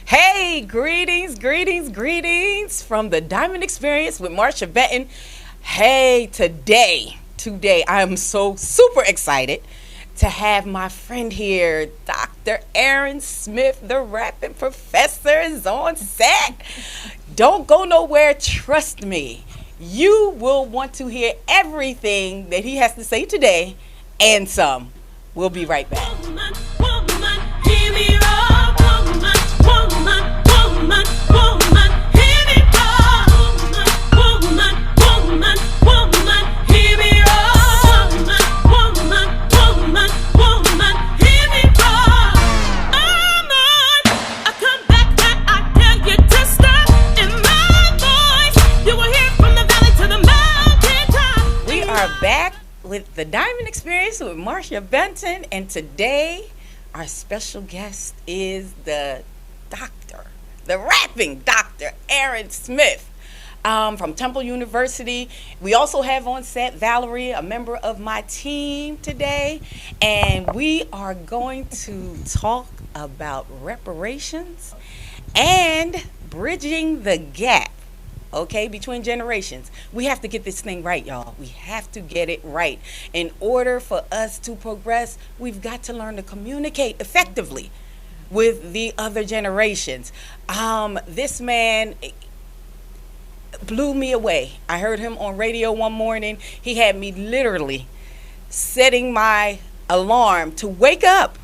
Hey, greetings from the Diamond Experience with Marsha Benton. Hey, today I am so super excited to have my friend here, Dr. Aaron Smith, the rapping professor, is on set. Don't go nowhere, trust me. You will want to hear everything that he has to say today and some. We'll be right back. Woman, hear me roar. Woman, hear me roar. Woman, hear me roar. Woman, hear me roar. I'm on. I come back and I tell you to stop. In my voice, you will hear from the valley to the mountain top. We are back with the Diamond Experience with Marsha Benton, and today our special guest is the rapping Dr. Aaron Smith from Temple University. We also have on set Valerie, a member of my team today, and we are going to talk about reparations and bridging the gap, okay, between generations. We have to get this thing right, y'all. We have to get it right. In order for us to progress, we've got to learn to communicate effectively with the other generations. This man blew me away. I heard him on radio one morning. He had me literally setting my alarm to wake up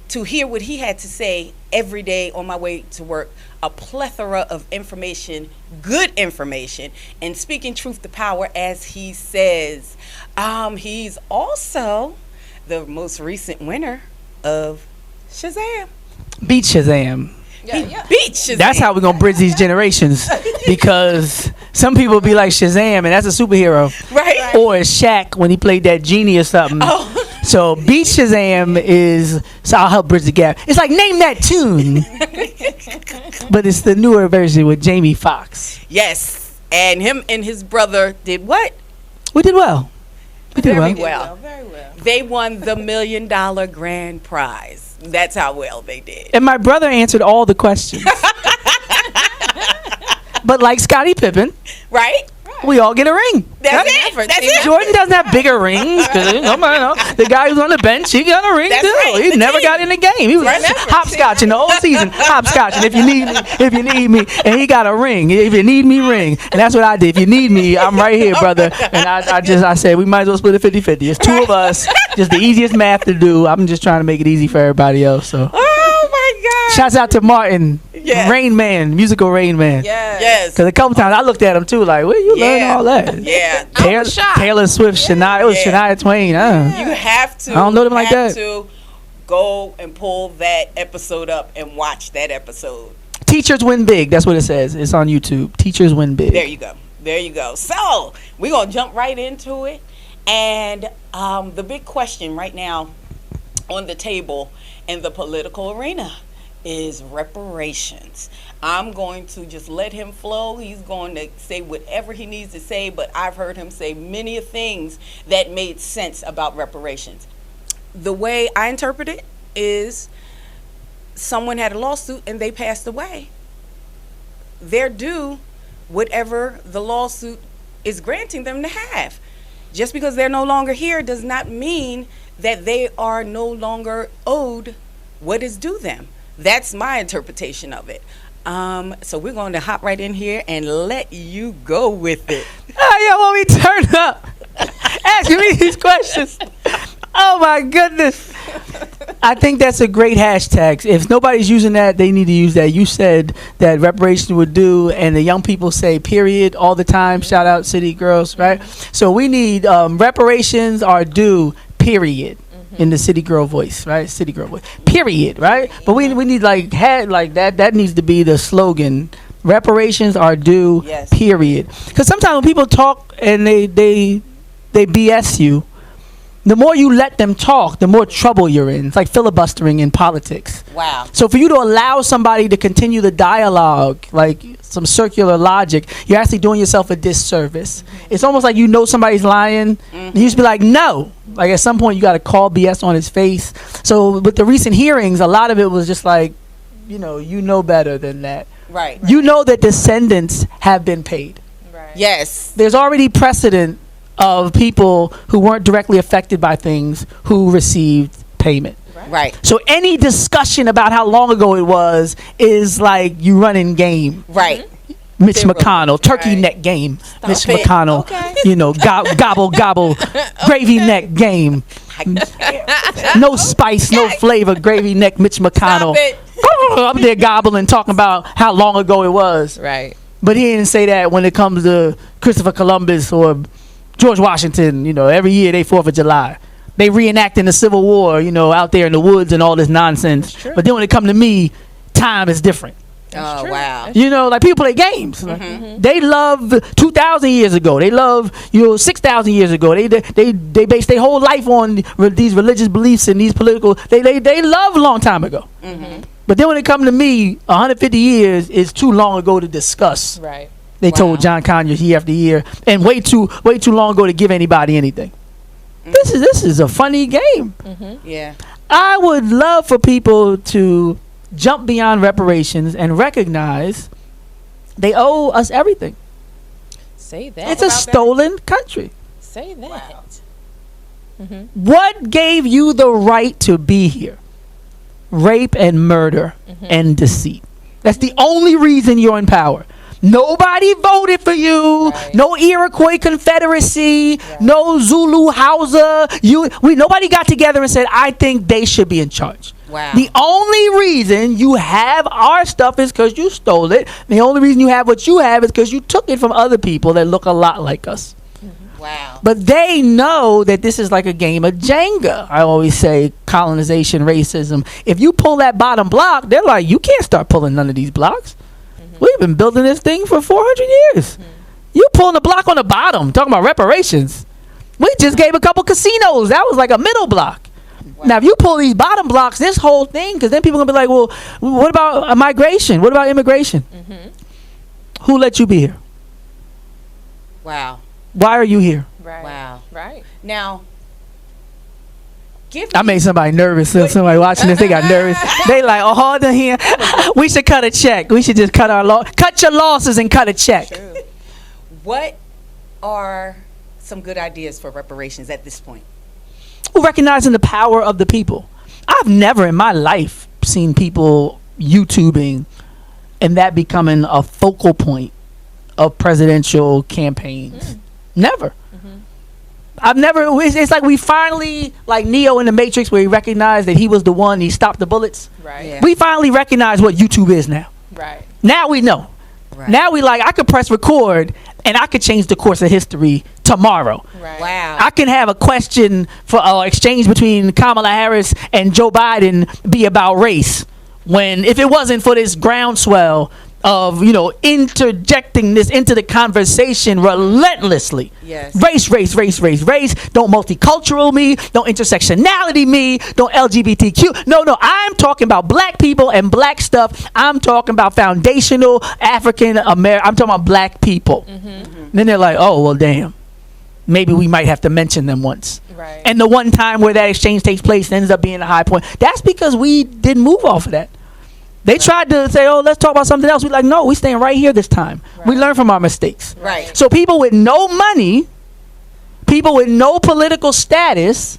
to hear what he had to say every day on my way to work. A plethora of information, good information, and speaking truth to power, as he says. He's also the most recent winner of Shazam. Beat Shazam. Yeah. Beat Shazam. That's how we're going to bridge these generations, because some people be like Shazam, and that's a superhero. Right. Or it's Shaq when he played that genie or something. Oh. So Beat Shazam is, so I'll help bridge the gap. It's like Name That Tune. But it's the newer version with Jamie Foxx. Yes. And him and his brother did what? We did well. Very well. They won the $1 million grand prize. That's how well they did. And my brother answered all the questions. But like Scottie Pippen, right? We all get a ring. That's it. Jordan doesn't have bigger rings. The guy who's on the bench, he got a ring too. Right. He never got in the game. He was hopscotching the whole season. Hopscotching. If you need me, and he got a ring. If you need me, ring. And that's what I did. If you need me, I'm right here, brother. And I said we might as well split it 50-50. It's two of us. Just the easiest math to do. I'm just trying to make it easy for everybody else. So. Oh my God. Shouts out to Martin. Yes. Rain Man, musical Rain Man. Yes. Because a couple times I looked at him too, like, where you learn all that? Yeah. Taylor Swift, Shania. It was Shania Twain. You have to. I don't know them like that. To go and pull that episode up and watch that episode. Teachers Win Big. That's what it says. It's on YouTube. Teachers Win Big. There you go. So we're gonna jump right into it, and the big question right now on the table in the political arena is reparations. I'm going to just let him flow. He's going to say whatever he needs to say, but I've heard him say many things that made sense about reparations. The way I interpret it is someone had a lawsuit and they passed away. They're due whatever the lawsuit is granting them to have. Just because they're no longer here does not mean that they are no longer owed what is due them. That's my interpretation of it. So we're going to hop right in here and let you go with it. When we turn up, asking me these questions. Oh my goodness. I think that's a great hashtag. If nobody's using that, they need to use that. You said that reparations would do, and the young people say period all the time. Shout out City Girls, right? So we need reparations are due, period. In the city girl voice, right? City girl voice, period, right? But we need like that needs to be the slogan. Reparations are due, period. Because sometimes when people talk and they BS you, the more you let them talk, the more trouble you're in. It's like filibustering in politics. Wow. So for you to allow somebody to continue the dialogue, like some circular logic, you're actually doing yourself a disservice. Mm-hmm. It's almost like you know somebody's lying. Mm-hmm. You just be like, no. Like at some point you got to call BS on his face. So with the recent hearings, a lot of it was just like, you know better than that. Right. You know that descendants have been paid. Right. Yes. There's already precedent of people who weren't directly affected by things who received payment. Right. So any discussion about how long ago it was is like you running game. Right. Mitch Zero. turkey Right. neck game. Mitch it. McConnell, Okay. gobble gobble, gravy neck game. No spice, no flavor, gravy neck Mitch McConnell. Stop it. Up there gobbling, talking about how long ago it was. Right. But he didn't say that when it comes to Christopher Columbus or George Washington. Every year they 4th of July. They reenacting the Civil War, out there in the woods and all this nonsense. But then when it come to me, time is different. Oh, true. wow. Like people play games. They love 2,000 years ago. They love 6,000 years ago. They base their whole life on these religious beliefs and these political. They love a long time ago. But then when it comes to me, 150 years is too long ago to discuss. Right. They Wow. told John Conyers year after year, and way too long ago to give anybody anything. This is a funny game. Yeah. I would love for people to jump beyond reparations and recognize they owe us everything. Say that. It's a stolen country. Say that. What gave you the right to be here? Rape and murder and deceit. That's the only reason you're in power. Nobody voted for you. Right. No Iroquois Confederacy. No Zulu Hausa. Nobody got together and said, I think they should be in charge. Wow. The only reason you have our stuff is because you stole it. The only reason you have what you have is because you took it from other people that look a lot like us. Wow. But they know that this is like a game of Jenga. I always say colonization, racism. If you pull that bottom block, they're like, you can't start pulling none of these blocks. We've been building this thing for 400 years. You pulling the block on the bottom, talking about reparations. We just gave a couple casinos. That was like a middle block. Wow. Now, if you pull these bottom blocks, this whole thing, because then people are going to be like, well, what about migration? What about immigration? Who let you be here? Wow. Why are you here? Right. Wow. Right. Now, I made somebody nervous. So somebody watching this, they got nervous. They like, oh, hold on here. We should cut a check. We should just cut your losses and cut a check. True. what are some good ideas for reparations at this point? Recognizing the power of the people. I've never in my life seen people YouTubing and that becoming a focal point of presidential campaigns. Never. I've never. It's like we finally, like Neo in the Matrix, where he recognized that he was the one. He stopped the bullets. Right. Yeah. We finally recognize what YouTube is now. Right. Now we know. Right. Now we like, I could press record and I could change the course of history tomorrow. Right. Wow. I can have a question for exchange between Kamala Harris and Joe Biden be about race, when if it wasn't for this groundswell of interjecting this into the conversation relentlessly. Yes. Race. Don't multicultural me. Don't intersectionality me. Don't LGBTQ. No. I'm talking about black people and black stuff. I'm talking about foundational African American. I'm talking about black people. Then they're like, oh well, damn. Maybe we might have to mention them once. Right. And the one time where that exchange takes place ends up being a high point. That's because we didn't move off of that. They tried to say, oh, let's talk about something else. We're like, no, we staying right here this time. We learn from our mistakes. Right. So people with no money, people with no political status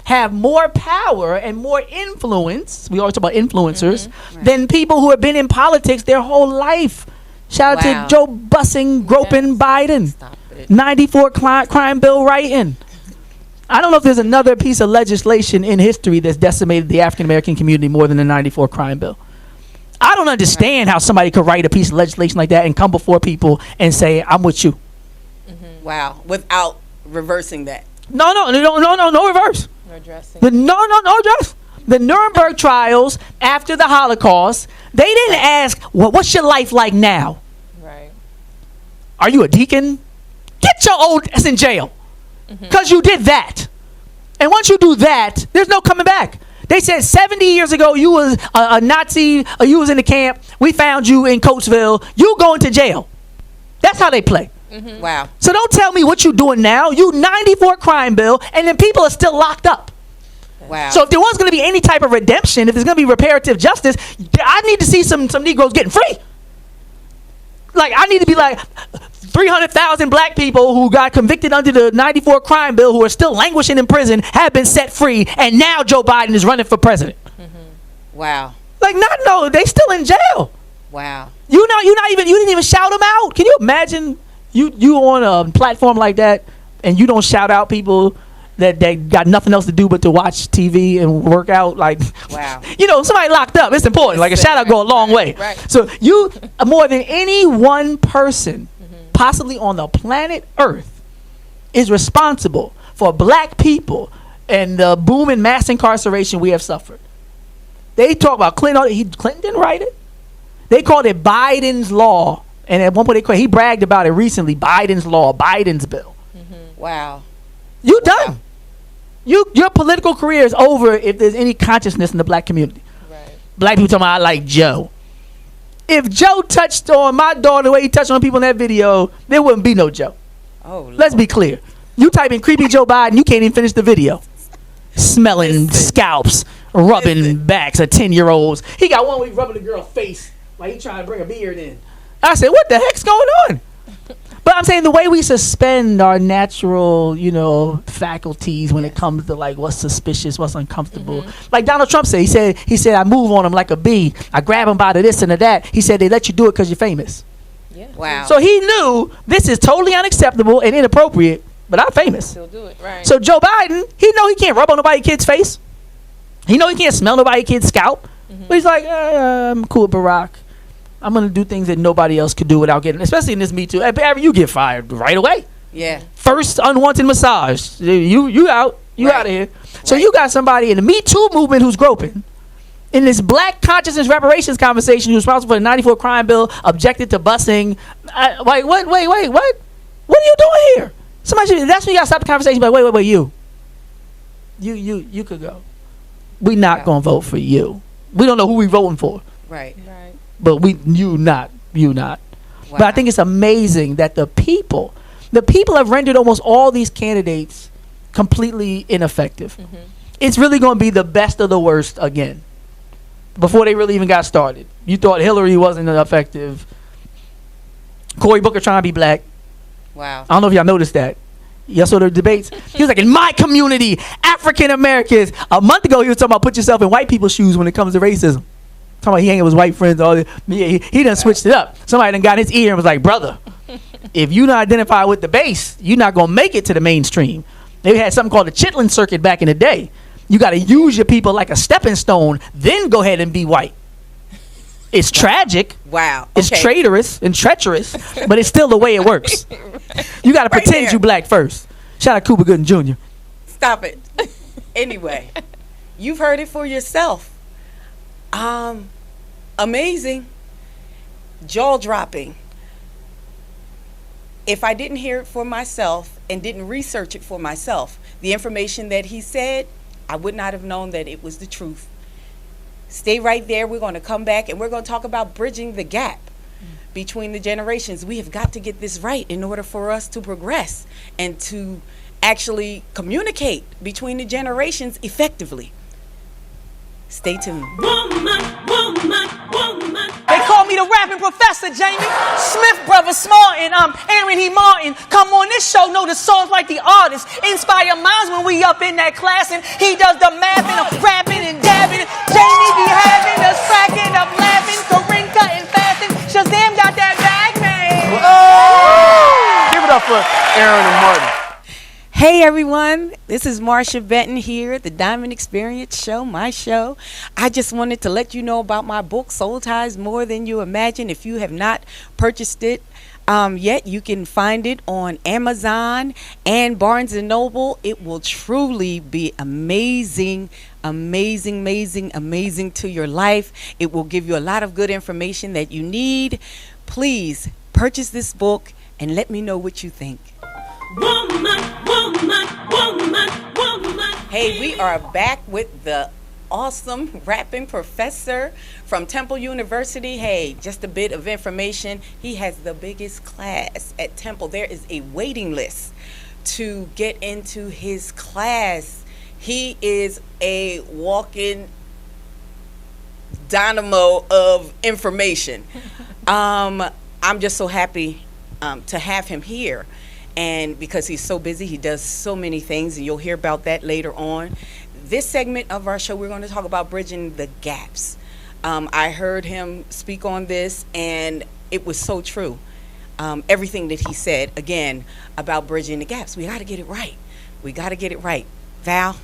have more power and more influence. We always talk about influencers than people who have been in politics their whole life. Shout out Wow. to Joe Bussing, groping Biden. Stop it. 94 crime bill writing. I don't know if there's another piece of legislation in history that's decimated the African American community more than the 94 crime bill. I don't understand how somebody could write a piece of legislation like that and come before people and say, I'm with you. Wow. Without reversing that. No reverse. No dressing. No address. The Nuremberg trials after the Holocaust, they didn't ask, well, what's your life like now? Right. Are you a deacon? Get your old ass in jail. Because you did that. And once you do that, there's no coming back. They said 70 years ago you was a Nazi, or you was in the camp. We found you in Coatesville. You going to jail. That's how they play. Wow. So don't tell me what you doing now. You 94 crime bill, and then people are still locked up. Wow. So if there was going to be any type of redemption, if there's going to be reparative justice, I need to see some Negroes getting free. Like, I need to be like 300,000 black people who got convicted under the 94 crime bill who are still languishing in prison have been set free, and now Joe Biden is running for president. Wow. Like, no, they still in jail. Wow. You didn't even shout them out. Can you imagine you on a platform like that and you don't shout out people that got nothing else to do but to watch TV and work out? Like, wow. Somebody locked up. It's important. Like, a shout out go a long way. Right. So you, more than any one person possibly on the planet Earth, is responsible for black people and the boom in mass incarceration we have suffered. They talk about Clinton. Clinton didn't write it. They called it Biden's law. And at one point he bragged about it recently. Biden's law, Biden's bill. Wow. You done. Your political career is over if there's any consciousness in the black community. Right. Black people talking about, I like Joe. If Joe touched on my daughter the way he touched on people in that video, there wouldn't be no Joe. Oh, Lord. Let's be clear. You type in creepy Joe Biden, you can't even finish the video. Smelling scalps, rubbing backs of 10-year-olds. He got one where he rubbing the girl's face like he trying to bring a beard in. I said, what the heck's going on? But I'm saying the way we suspend our natural, faculties when it comes to like what's suspicious, what's uncomfortable. Like Donald Trump said, he said, I move on him like a bee. I grab him by the this and the that. He said they let you do it because you're famous. Yeah. Wow. So he knew this is totally unacceptable and inappropriate, but I'm famous. Still do it. Right. So Joe Biden, he know he can't rub on nobody's kid's face. He know he can't smell nobody's kid's scalp. But he's like, I'm cool with Barack. I'm going to do things that nobody else could do without getting, especially in this Me Too. Hey, you get fired right away. Yeah. First unwanted massage. You out. You Right. out of here. So Right. you got somebody in the Me Too movement who's groping. In this black consciousness reparations conversation, who's responsible for the 94 crime bill, objected to busing. Wait, what? What are you doing here? Somebody should, that's when you got to stop the conversation. But wait, you could go. We not going to vote for you. We don't know who we voting for. Right. Right. But you not. Wow. But I think it's amazing that the people have rendered almost all these candidates completely ineffective. It's really going to be the best of the worst again. Before they really even got started, you thought Hillary wasn't effective. Cory Booker trying to be black. Wow. I don't know if y'all noticed that. Y'all saw the debates. He was like, in my community, African Americans. A month ago, he was talking about put yourself in white people's shoes when it comes to racism. Talking about he hanging with his white friends. He done switched it up. Somebody done got in his ear and was like, brother, if you don't identify with the base, you're not going to make it to the mainstream. They had something called the Chitlin Circuit back in the day. You got to use your people like a stepping stone, then go ahead and be white. It's tragic. Wow. It's traitorous and treacherous, but it's still the way it works. You got to Right pretend there. you black first. Shout out Cuba Gooding Jr. Stop it. Anyway, you've heard it for yourself. Amazing. Jaw-dropping. If I didn't hear it for myself and didn't research it for myself, the information that he said, I would not have known that it was the truth. Stay right there. We're going to come back and we're going to talk about bridging the gap between the generations. We have got to get this right in order for us to progress and to actually communicate between the generations effectively. Stay tuned. They call me the rapping professor, Jamie. Smith Brothers Smart, and I'm Aaron E. Martin. Come on this show, know the songs like the artist. Inspire minds when we up in that class, and he does the math and I'm rapping and dabbing. Jamie be having us cracking up, laughing, Corinne cutting, fasting. Shazam got that bag, man. Give it up for Aaron and Martin. Hey everyone, this is Marsha Benton here at the Diamond Experience Show, my show. I just wanted to let you know about my book, Soul Ties More Than You Imagine. If you have not purchased it yet, you can find it on Amazon and Barnes & Noble. It will truly be amazing to your life. It will give you a lot of good information that you need. Please purchase this book and let me know what you think. Hey, we are back with the awesome rapping professor from Temple University. Hey, just a bit of information. He has the biggest class at Temple. There is a waiting list to get into his class. He is a walking dynamo of information. I'm just so happy to have him here. And because he's so busy, he does so many things, and you'll hear about that later on. This segment of our show, we're going to talk about bridging the gaps. I heard him speak on this, and it was so true. Everything that he said, again, about bridging the gaps. We got to get it right. We got to get it right. Val?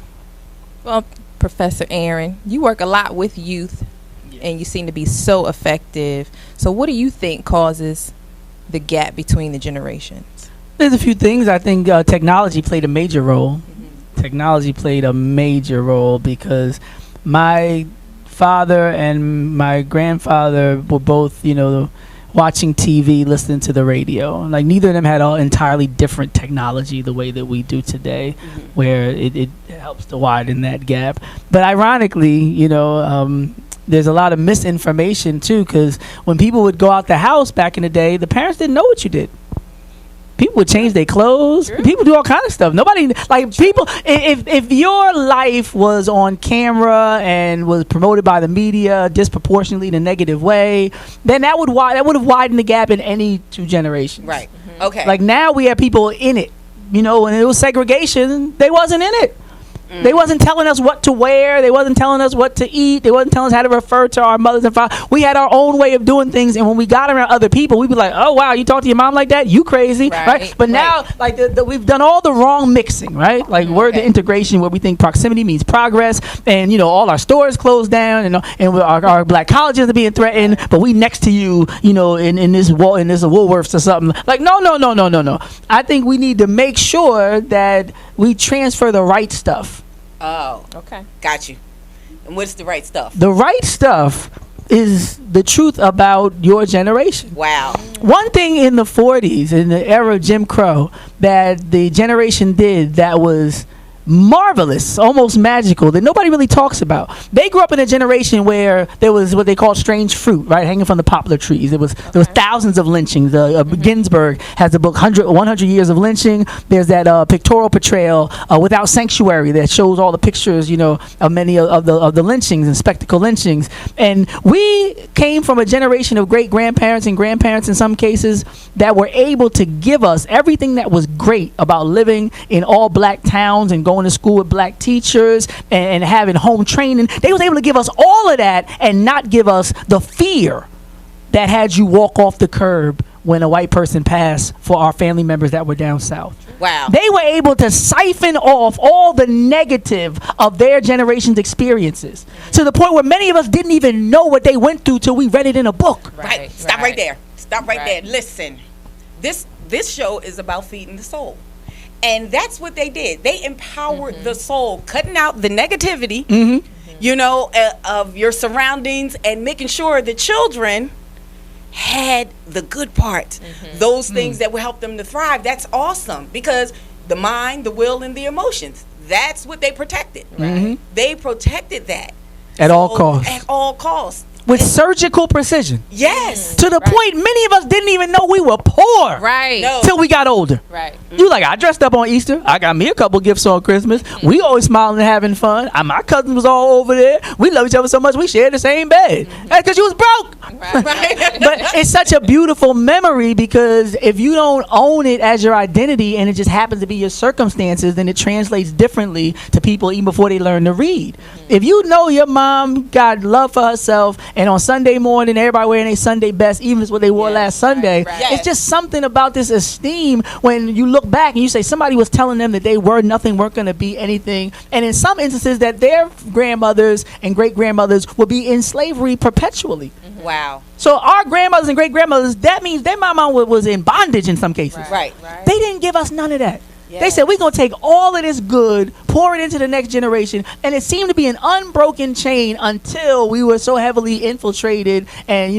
Well, Professor Aaron, you work a lot with youth, and you seem to be so effective. So what do you think causes the gap between the generations? There's a few things. I think technology played a major role. Technology played a major role because my father and my grandfather were both, watching TV, listening to the radio. Like, neither of them had all entirely different technology the way that we do today, where it helps to widen that gap. But ironically, there's a lot of misinformation too, because when people would go out the house back in the day, the parents didn't know what you did. People would change their clothes. True. People do all kinds of stuff. Nobody, like, people, if your life was on camera and was promoted by the media disproportionately in a negative way, then that would have widened the gap in any two generations. Right. Okay. Like, now we have people in it. When it was segregation, they wasn't in it. They wasn't telling us what to wear. They wasn't telling us what to eat. They wasn't telling us how to refer to our mothers and fathers. We had our own way of doing things, and when we got around other people, we'd be like, "Oh wow, you talk to your mom like that? You crazy, right?" But now, like, we've done all the wrong mixing, right? Like, we're the integration where we think proximity means progress, and all our stores closed down, and our black colleges are being threatened, but we next to you, in this Woolworths or something. Like, no. I think we need to make sure that we transfer the right stuff. Oh, okay. Got you. And what's the right stuff? The right stuff is the truth about your generation. Wow. One thing in the 40s, in the era of Jim Crow, that the generation did that was marvelous, almost magical, that nobody really talks about. They grew up in a generation where there was what they called strange fruit, right, hanging from the poplar trees. There was thousands of lynchings. Ginsburg has the book 100 Years of Lynching. There's that pictorial portrayal, Without Sanctuary, that shows all the pictures, of many of the lynchings and spectacle lynchings. And we came from a generation of great-grandparents and grandparents in some cases that were able to give us everything that was great about living in all black towns and going to school with black teachers and having home training. They was able to give us all of that and not give us the fear that had you walk off the curb when a white person passed for our family members that were down south. Wow. They were able to siphon off all the negative of their generation's experiences to the point where many of us didn't even know what they went through till we read it in a book. Right. Stop right there. Stop right there. Listen, this show is about feeding the soul. And that's what they did. They empowered the soul, cutting out the negativity, of your surroundings, and making sure the children had the good part. Those things that will help them to thrive. That's awesome, because the mind, the will, and the emotions, that's what they protected. They protected that. At all costs. At all costs. With surgical precision. Yes. To the point many of us didn't even know we were poor. Right. No. Till we got older. Right. You like, I dressed up on Easter. I got me a couple gifts on Christmas. We always smiling and having fun. My cousin was all over there. We love each other so much we shared the same bed. That's because you was broke. Right. But it's such a beautiful memory, because if you don't own it as your identity and it just happens to be your circumstances, then it translates differently to people even before they learn to read. If you know your mom got love for herself, and on Sunday morning everybody wearing their Sunday best, even if it's what they wore last Sunday, it's just something about this esteem when you look back and you say somebody was telling them that they were nothing, weren't going to be anything, and in some instances that their grandmothers and great-grandmothers would be in slavery perpetually. Wow. So our grandmothers and great-grandmothers, that means their mama was in bondage in some cases. Right. They didn't give us none of that. Yes. They said, we're going to take all of this good, pour it into the next generation. And it seemed to be an unbroken chain until we were so heavily infiltrated and,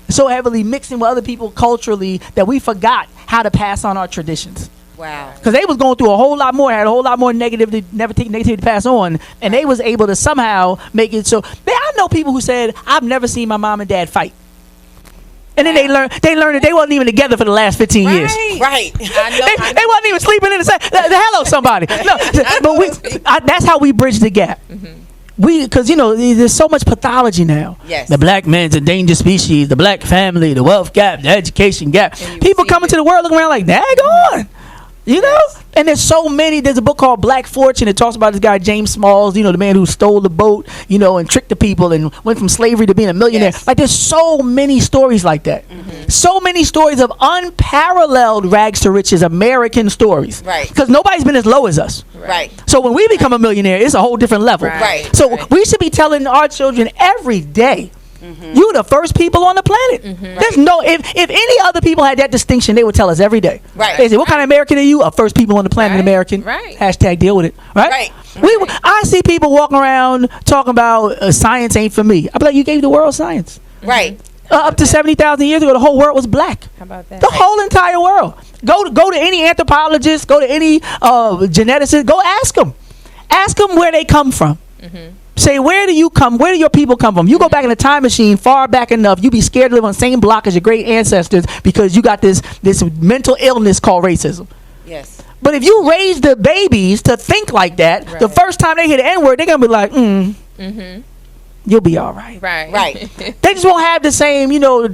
so heavily mixing with other people culturally that we forgot how to pass on our traditions. Wow. Because they was going through a whole lot more, had a whole lot more negativity, never take negativity to pass on. And they was able to somehow make it so. I know people who said, I've never seen my mom and dad fight. And And then they learned that they wasn't even together for the last 15 years. Right. They wasn't even sleeping in the same. Hello, somebody. No, but that's how we bridge the gap. Because there's so much pathology now. Yes. The black man's a endangered species. The black family, the wealth gap, the education gap. People coming to the world looking around like, daggone. And there's so many. There's a book called Black Fortune. It talks about this guy James Smalls, the man who stole the boat, and tricked the people and went from slavery to being a millionaire. Yes. Like, there's so many stories like that. So many stories of unparalleled rags to riches American stories. Right. Because nobody's been as low as us. Right. So when we become a millionaire, it's a whole different level. Right. So we should be telling our children every day, you're the first people on the planet. There's no, if any other people had that distinction, they would tell us every day. Right. They say, what kind of American are you? A first people on the planet American. Right. Hashtag deal with it. Right. I see people walking around talking about science ain't for me. I be like, you gave the world science. Right. Up to 70,000 years ago, the whole world was black. How about that? The whole entire world. Go to any anthropologist, go to any geneticist, go ask them. Ask them where they come from. Say, where do your people come from? You go back in a time machine far back enough, you be scared to live on the same block as your great ancestors because you got this mental illness called racism. Yes. But if you raise the babies to think like that, the first time they hear the N-word, they're going to be like, you'll be all right. Right. They just won't have the same,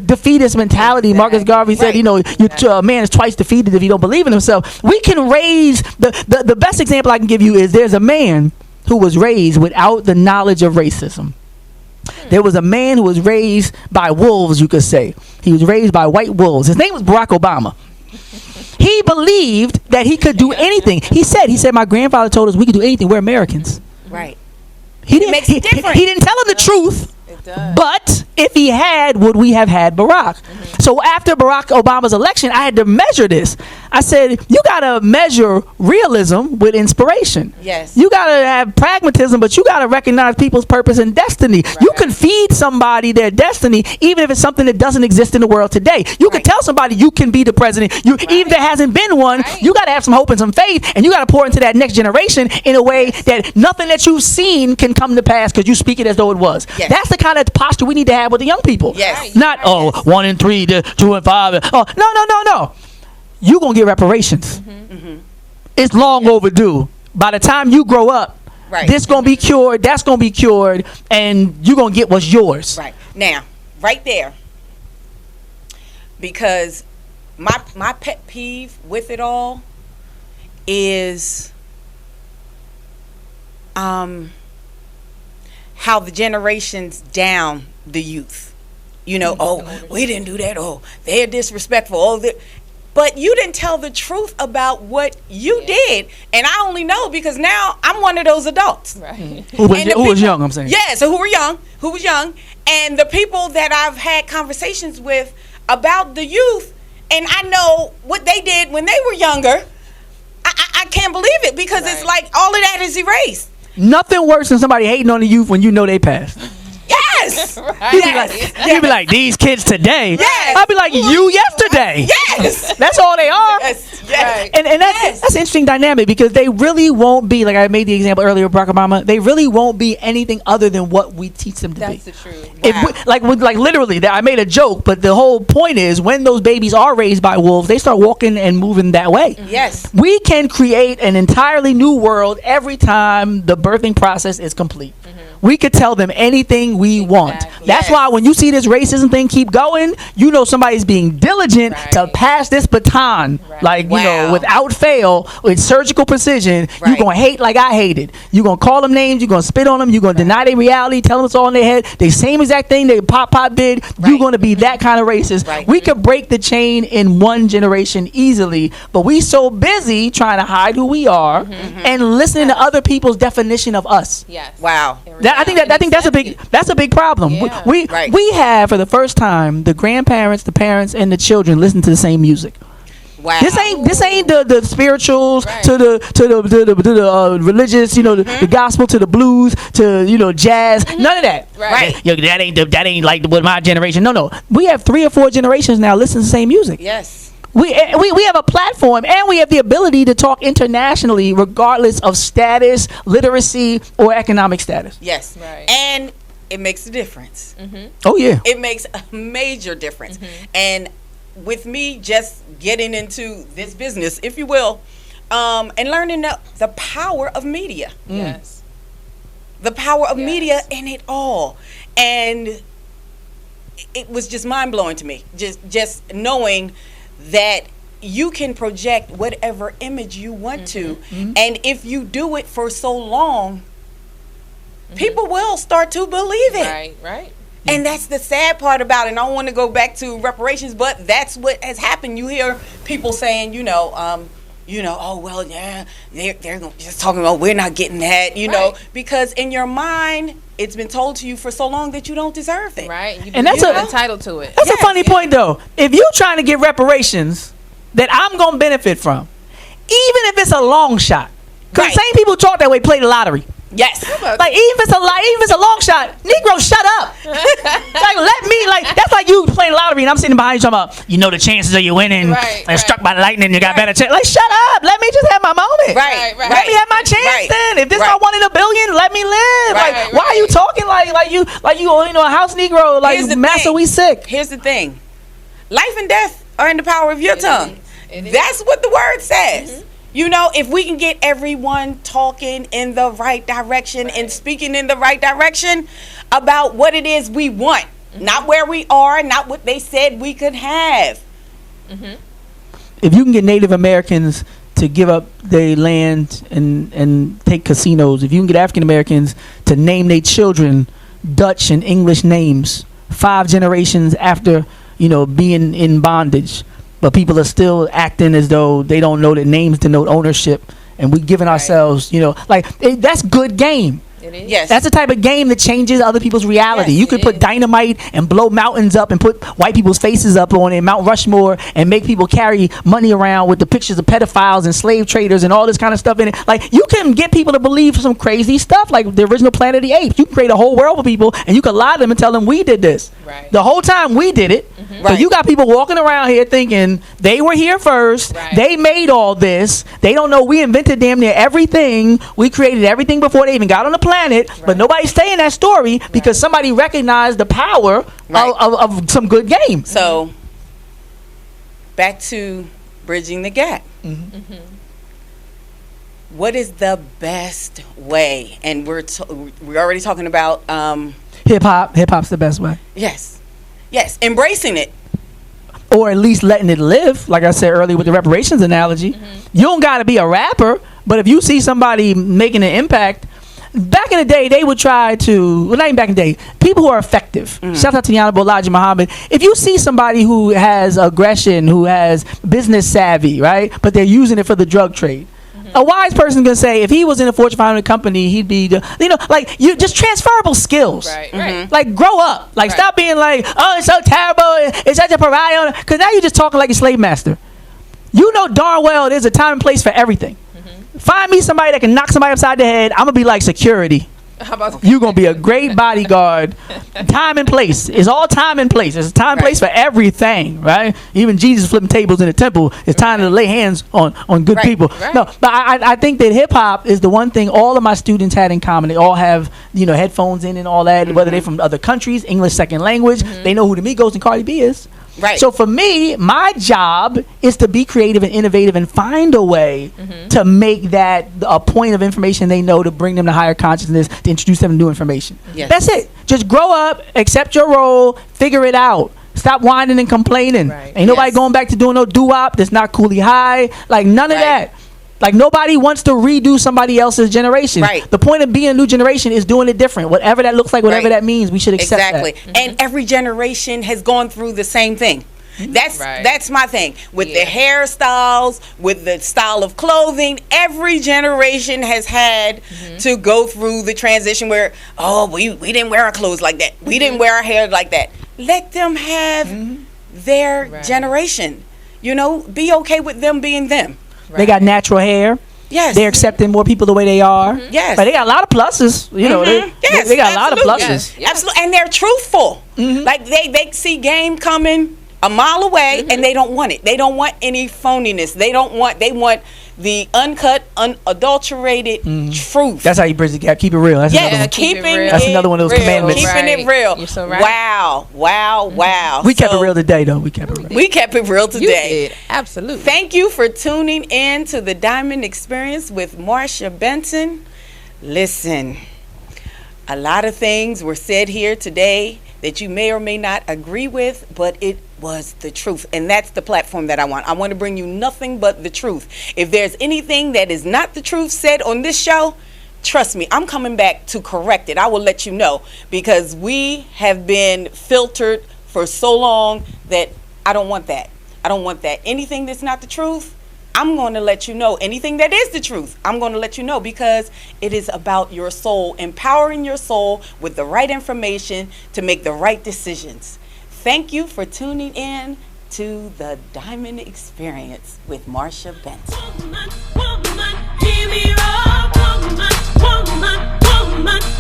defeatist mentality. Exactly. Marcus Garvey said, a man is twice defeated if he don't believe in himself. We can raise, the best example I can give you is there's a man who was raised without the knowledge of racism. There was a man who was raised by wolves, you could say. He was raised by white wolves. His name was Barack Obama. He believed that he could do anything. He said, my grandfather told us we could do anything. We're Americans. Right. He didn't tell him the truth. But if he had, would we have had Barack? So after Barack Obama's election, I had to measure this. I said, you got to measure realism with inspiration. Yes. You got to have pragmatism, but you got to recognize people's purpose and destiny. You can feed somebody their destiny, even if it's something that doesn't exist in the world today. You can tell somebody you can be the president. Even if there hasn't been one, you got to have some hope and some faith, and you got to pour into that next generation in a way that nothing that you've seen can come to pass because you speak it as though it was. Yes. That's the kind of posture we need to have with the young people. Yes. Not 1 and 3 to 2 and 5. No. You gonna get reparations. It's long overdue. By the time you grow up, this gonna be cured. That's gonna be cured, and you gonna get what's yours. Right. Now, right there, because my pet peeve with it all is how the generations down the youth. We didn't do that. They're disrespectful. But you didn't tell the truth about what you did. And I only know because now I'm one of those adults. Right. Who was young, I'm saying. Yeah, so who was young. And the people that I've had conversations with about the youth, and I know what they did when they were younger, I can't believe it because it's like all of that is erased. Nothing worse than somebody hating on the youth when you know they passed. Yes. You'd be like, these kids today. Yes. I'd be like, you yesterday. Yes. That's all they are. Yes. And that's an interesting dynamic because they really won't be, like I made the example earlier with Barack Obama, they really won't be anything other than what we teach them to be. That's the truth. Like literally, I made a joke, but the whole point is when those babies are raised by wolves, they start walking and moving that way. Yes. We can create an entirely new world every time the birthing process is complete. We could tell them anything we want. That's why when you see this racism thing keep going, somebody's being diligent to pass this baton. Like, without fail, with surgical precision, you're going to hate like I hated. You're going to call them names, you're going to spit on them, you're going to deny their reality, tell them it's all in their head. The same exact thing that Pop did, you're going to be that kind of racist. We could break the chain in one generation easily, but we so busy trying to hide who we are and listening to other people's definition of us. Yes. Wow. I think that's a big problem. Yeah. We have for the first time the grandparents, the parents, and the children listen to the same music. Wow. This ain't the spirituals to the religious, the gospel to the blues to jazz. None of that. Right. That ain't like what my generation. No. We have 3 or 4 generations now listening to the same music. Yes. We have a platform and we have the ability to talk internationally regardless of status, literacy, or economic status. Yes. Right. And it makes a difference. Oh yeah. It makes a major difference. And with me just getting into this business, if you will, and learning the power of media. Yes. The power of media in it all. And it was just mind-blowing to me. Just knowing that you can project whatever image you want to. And if you do it for so long, people will start to believe it. Right. And that's the sad part about it. And I don't want to go back to reparations, but that's what has happened. You hear people saying, oh, well, yeah, they're just talking about we're not getting that, know, because in your mind, it's been told to you for so long that you don't deserve it. Right. And that's entitled to it. That's a funny point, though. If you're trying to get reparations that I'm going to benefit from, even if it's a long shot, because the same people talk that way play the lottery. Yes. Like even if it's a long shot, Negro, shut up. That's like you playing lottery and I'm sitting behind you talking about, the chances of you winning, struck by lightning, you got better chance. Like, shut up. Let me just have my moment. Right. Let me have my chance then. If this is my 1 in a billion, let me live. Why are you talking like you a house Negro, like master, we sick? Here's the thing. Life and death are in the power of your tongue. That's what the word says. If we can get everyone talking in the right direction and speaking in the right direction about what it is we want, not where we are, not what they said we could have. If you can get Native Americans to give up their land and take casinos, if you can get African Americans to name their children Dutch and English names 5 generations after, being in bondage, but people are still acting as though they don't know that names denote ownership, and we giving ourselves, that's good game. It is. Yes. That's the type of game that changes other people's reality. Yes, you could put dynamite and blow mountains up and put white people's faces up on it, Mount Rushmore, and make people carry money around with the pictures of pedophiles and slave traders and all this kind of stuff in it. Like, you can get people to believe some crazy stuff, like the original Planet of the Apes. You can create a whole world for people, and you can lie to them and tell them we did this. Right. The whole time we did it. So you got people walking around here thinking they were here first. They made all this. They don't know we invented damn near everything. We created everything before they even got on the planet. But nobody's saying that story because somebody recognized the power of some good game. So, back to bridging the gap. What is the best way? And we're already talking about hip hop. Hip hop's the best way. Yes, embracing it. Or at least letting it live. Like I said earlier with the reparations analogy. You don't got to be a rapper, but if you see somebody making an impact, back in the day, they would try to, well, not even back in the day, people who are effective. Shout out to the Honorable Elijah Muhammad. If you see somebody who has aggression, who has business savvy, right, but they're using it for the drug trade, a wise person can say, if he was in a Fortune 500 company, he'd be, you just transferable skills. Like, grow up. Like, stop being like, oh, it's so terrible. It's such a pariah. Because now you're just talking like a slave master. You know darn well there's a time and place for everything. Find me somebody that can knock somebody upside the head. I'm going to be like security. How about You're going to be a great bodyguard. Time and place. It's all time and place. There's a time and place for everything, right? Even Jesus flipping tables in the temple. It's time to lay hands on good people. No, but I think that hip-hop is the one thing all of my students had in common. They all have, headphones in and all that, whether they're from other countries, English second language. They know who the Migos and Cardi B is. Right. So for me, my job is to be creative and innovative and find a way to make that a point of information they know, to bring them to higher consciousness, to introduce them to new information. That's it. Just grow up, accept your role, figure it out. Stop whining and complaining. Ain't nobody going back to doing no doo-wop that's not coolie high. Like, none of that. Like, nobody wants to redo somebody else's generation. The point of being a new generation is doing it different. Whatever that looks like, whatever that means, we should accept that. And every generation has gone through the same thing. That's my thing. With the hairstyles, with the style of clothing, every generation has had to go through the transition where, we didn't wear our clothes like that. We didn't wear our hair like that. Let them have their generation. Be okay with them being them. They got natural hair. Yes. They're accepting more people the way they are. Yes. But they got a lot of pluses. They got a lot of pluses. Absolutely. And they're truthful. Like, they see game coming a mile away and they don't want it. They don't want any phoniness. They want the uncut, unadulterated truth. That's how you bridge the gap. Keep it real. That's another Yes, one. keep it keeping real. That's another one of those real. commandments. Keeping it Right. real. You're so right. Wow, wow, wow. We kept it So, real today, though. We kept it real. We kept it real You today. did. Absolutely. Thank you for tuning in to the Diamond Experience with Marsha Benson. Listen, a lot of things were said here today that you may or may not agree with, but it was the truth. And that's the platform that I want. I want to bring you nothing but the truth. If there's anything that is not the truth said on this show, trust me, I'm coming back to correct it. I will let you know, because we have been filtered for so long that I don't want that. I don't want that. Anything that's not the truth, I'm going to let you know. Anything that is the truth, I'm going to let you know, because it is about your soul, empowering your soul with the right information to make the right decisions. Thank you for tuning in to the Diamond Experience with Marsha Benson. Woman, woman, hear me roar. Woman, woman, woman.